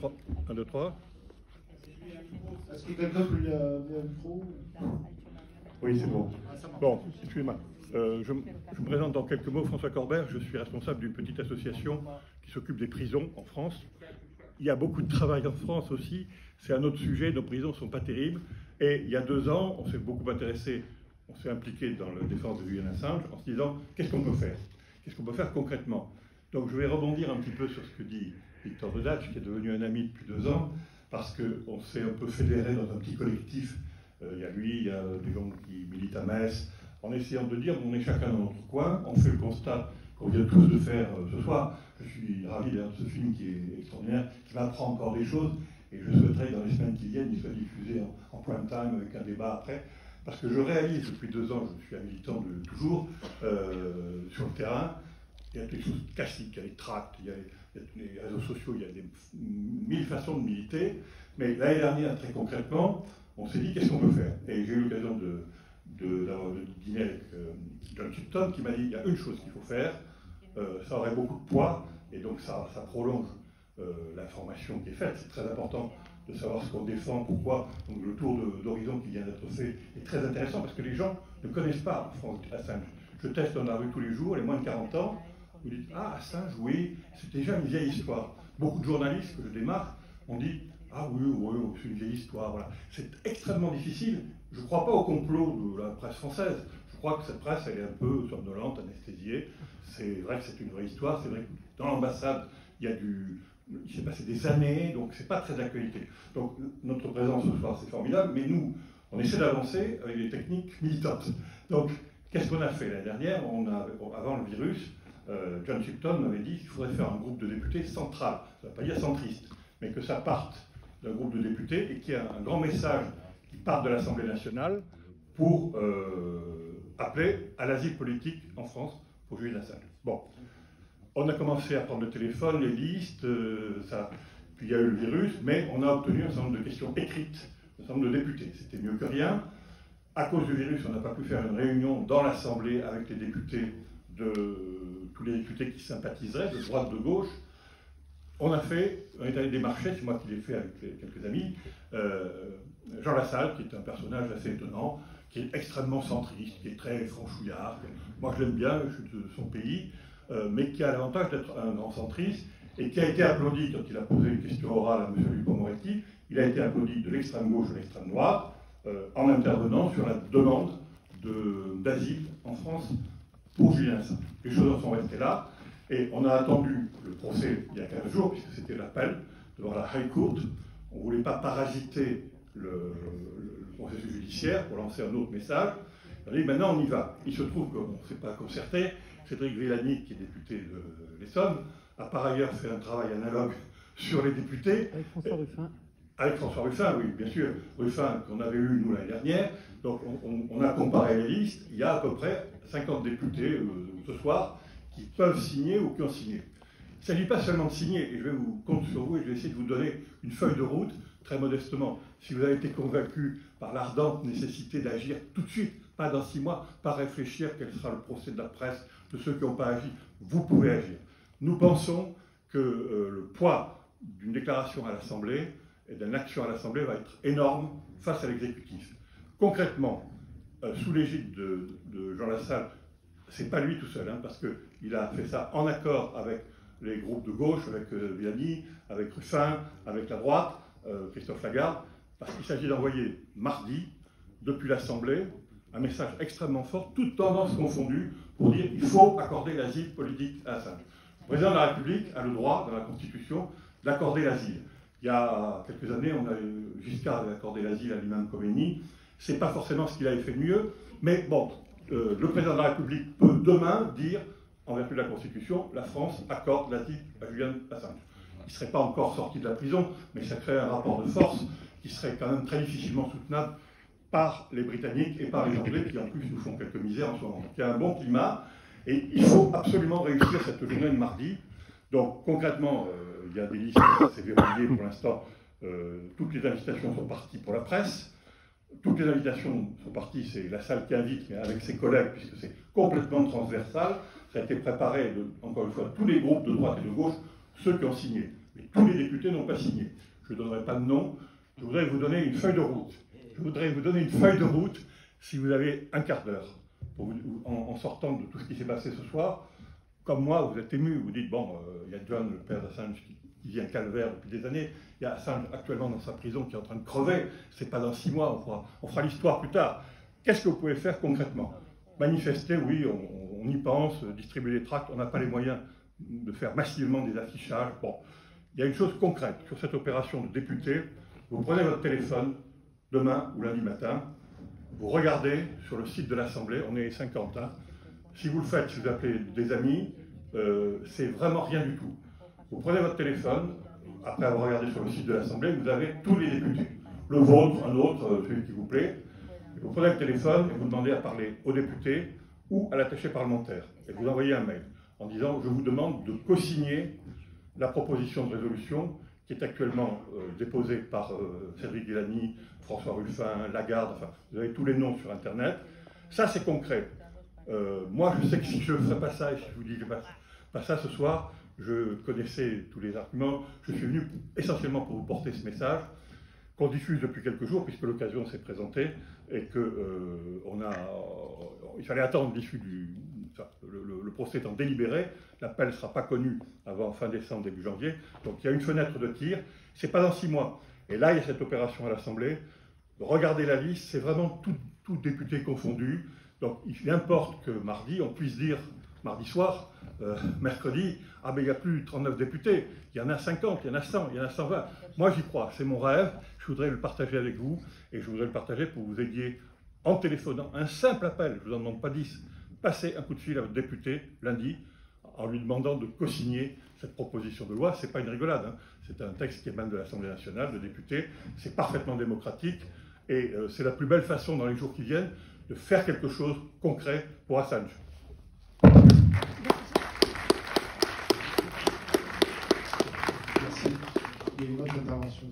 3. 1, 2, 3. Est-ce que quelqu'un peut lui amener un micro? Oui, c'est bon. Bon, excusez-moi. Je me présente dans quelques mots. François Corbert, je suis responsable d'une petite association qui s'occupe des prisons en France. Il y a beaucoup de travail en France aussi. C'est un autre sujet. Nos prisons ne sont pas terribles. Et il y a 2 ans, on s'est beaucoup intéressé, on s'est impliqué dans la défense de Julian Assange en se disant qu'est-ce qu'on peut faire? Qu'est-ce qu'on peut faire concrètement? Donc je vais rebondir un petit peu sur ce que dit Victor Dedatch, qui est devenu un ami depuis 2 ans, parce qu'on s'est un peu fédéré dans un petit collectif. Il y a lui, il y a des gens qui militent à Metz, en essayant de dire on est chacun dans notre coin, on fait le constat qu'on vient tous de faire ce soir. Je suis ravi d'ailleurs de ce film qui est extraordinaire, qui m'apprend encore des choses, et je souhaiterais dans les semaines qui viennent qu'il soit diffusé en prime time avec un débat après, parce que je réalise depuis 2 ans, je suis un militant de toujours, sur le terrain, il y a des choses classiques, il y a les tracts, il y a les réseaux sociaux, il y a des 1000 façons de militer, mais l'année dernière, très concrètement, on s'est dit qu'est-ce qu'on peut faire. Et j'ai eu l'occasion de dîner avec John Chipton qui m'a dit il y a une chose qu'il faut faire, ça aurait beaucoup de poids, et donc ça prolonge l'information qui est faite. C'est très important de savoir ce qu'on défend, pourquoi. Donc le tour d'horizon qui vient d'être fait est très intéressant parce que les gens ne connaissent pas en France Assange. Je teste dans la rue tous les jours, les moins de 40 ans, vous dites ah Assange, oui, c'est déjà une vieille histoire. Beaucoup de journalistes que je démarque ont dit ah oui, c'est une vieille histoire. Voilà. C'est extrêmement difficile. Je ne crois pas au complot de la presse française. Je crois que cette presse, elle est un peu somnolente, anesthésiée. C'est vrai que c'est une vraie histoire. C'est vrai que dans l'ambassade, il s'est passé des années, donc c'est pas très d'actualité. Donc notre présence ce soir, c'est formidable, mais nous, on essaie d'avancer avec des techniques militantes. Donc, qu'est-ce qu'on a fait l'année dernière? Avant le virus, John Chipton m'avait dit qu'il faudrait faire un groupe de députés central. Ça ne veut pas dire centriste, mais que ça parte d'un groupe de députés et qu'il y a un grand message qui part de l'Assemblée nationale pour appeler à l'asile politique en France pour Julian Assange. Bon, on a commencé à prendre le téléphone, les listes, puis il y a eu le virus, mais on a obtenu un certain nombre de questions écrites, un certain nombre de députés. C'était mieux que rien. À cause du virus, on n'a pas pu faire une réunion dans l'Assemblée avec les députés, tous les députés qui sympathiseraient, de droite, de gauche. On est allé démarcher, c'est moi qui l'ai fait avec quelques amis, Jean Lassalle, qui est un personnage assez étonnant, qui est extrêmement centriste, qui est très franchouillard. Moi je l'aime bien, je suis de son pays, mais qui a l'avantage d'être un grand centriste, et qui a été applaudi quand il a posé une question orale à M. Dupond-Moretti. Il a été applaudi de l'extrême gauche et de l'extrême droite, en intervenant sur la demande d'asile en France pour Julian Assange. Les choses en sont restées là. Et on a attendu le procès il y a 15 jours, puisque c'était l'appel devant la High Court. On ne voulait pas parasiter le processus judiciaire pour lancer un autre message. On a dit maintenant on y va. Il se trouve qu'on ne s'est pas concerté. Cédric Villani, qui est député de l'Essonne, a par ailleurs fait un travail analogue sur les députés. Avec François Ruffin. Avec François Ruffin, oui, bien sûr. Ruffin, qu'on avait eu, nous, l'année dernière. Donc, on a comparé les listes. Il y a à peu près 50 députés ce soir qui peuvent signer ou qui ont signé. Il ne s'agit pas seulement de signer, et je vais vous compter sur vous et je vais essayer de vous donner une feuille de route, très modestement. Si vous avez été convaincu par l'ardente nécessité d'agir tout de suite, pas dans 6 mois, pas réfléchir quel sera le procès de la presse de ceux qui n'ont pas agi, vous pouvez agir. Nous pensons que le poids d'une déclaration à l'Assemblée et d'une action à l'Assemblée va être énorme face à l'exécutif. Concrètement, sous l'égide de Jean Lassalle, c'est pas lui tout seul, hein, parce qu'il a fait ça en accord avec les groupes de gauche, avec Villani, avec Ruffin, avec la droite, Christophe Lagarde, parce qu'il s'agit d'envoyer mardi, depuis l'Assemblée, un message extrêmement fort, toutes tendances confondues, pour dire qu'il faut accorder l'asile politique à Assange. Le président de la République a le droit, dans la Constitution, d'accorder l'asile. Il y a quelques années, Giscard avait accordé l'asile à l'imam Khomeini. Ce n'est pas forcément ce qu'il avait fait de mieux, mais bon, le président de la République peut demain dire, en vertu de la Constitution, la France accorde l'asile à Julian Assange. Il ne serait pas encore sorti de la prison, mais ça crée un rapport de force qui serait quand même très difficilement soutenable par les Britanniques et par les Anglais, qui en plus nous font quelques misères en ce moment. Donc il y a un bon climat, et il faut absolument réussir cette journée de mardi. Donc concrètement, il y a des listes, c'est verrouillé pour l'instant, toutes les invitations sont parties pour la presse. Toutes les invitations sont parties, c'est la salle qui invite, mais avec ses collègues, puisque c'est complètement transversal. Ça a été préparé, encore une fois, tous les groupes de droite et de gauche, ceux qui ont signé. Mais tous les députés n'ont pas signé. Je ne donnerai pas de nom. Je voudrais vous donner une feuille de route. Je voudrais vous donner une feuille de route si vous avez un quart d'heure en sortant de tout ce qui s'est passé ce soir. Comme moi, vous êtes ému. Vous dites, bon, il y a John, le père d'Assange, qui vit un calvaire depuis des années. Il y a Assange actuellement dans sa prison qui est en train de crever. C'est pas dans 6 mois, on fera l'histoire plus tard. Qu'est-ce que vous pouvez faire concrètement? Manifester, oui, on y pense, distribuer des tracts, on n'a pas les moyens de faire massivement des affichages. Bon, il y a une chose concrète sur cette opération de député. Vous prenez votre téléphone demain ou lundi matin, vous regardez sur le site de l'Assemblée, on est 50, hein. Si vous le faites, si vous appelez des amis, c'est vraiment rien du tout. Vous prenez votre téléphone, après avoir regardé sur le site de l'Assemblée, vous avez tous les députés. Le vôtre, un autre, celui qui vous plaît. Vous prenez le téléphone et vous demandez à parler au député ou à l'attaché parlementaire. Et vous envoyez un mail en disant « Je vous demande de co-signer la proposition de résolution qui est actuellement déposée par Cédric Villani, François Ruffin, Lagarde, enfin, vous avez tous les noms sur Internet. » Ça, c'est concret. Moi, je sais que si je ne ferais pas ça, et si je vous dis que je ne fais pas ça ce soir, je connaissais tous les arguments. Je suis venu essentiellement pour vous porter ce message qu'on diffuse depuis quelques jours, puisque l'occasion s'est présentée, et que il fallait attendre l'issue le procès étant délibéré, l'appel ne sera pas connu avant fin décembre, début janvier, donc il y a une fenêtre de tir, c'est pas dans 6 mois. Et là, il y a cette opération à l'Assemblée. Regardez la liste, c'est vraiment tout député confondu. Donc il importe que mardi, on puisse dire, mardi soir, mercredi, ah ben il n'y a plus 39 députés, il y en a 50, il y en a 100, il y en a 120. Moi j'y crois, c'est mon rêve, je voudrais le partager avec vous, et je voudrais le partager pour vous aider en téléphonant, un simple appel, je ne vous en demande pas 10, passez un coup de fil à votre député lundi, en lui demandant de co-signer cette proposition de loi. Ce n'est pas une rigolade, hein. C'est un texte qui émane de l'Assemblée nationale, de députés, c'est parfaitement démocratique, et c'est la plus belle façon dans les jours qui viennent de faire quelque chose de concret pour Assange. Merci. Il y a une autre intervention.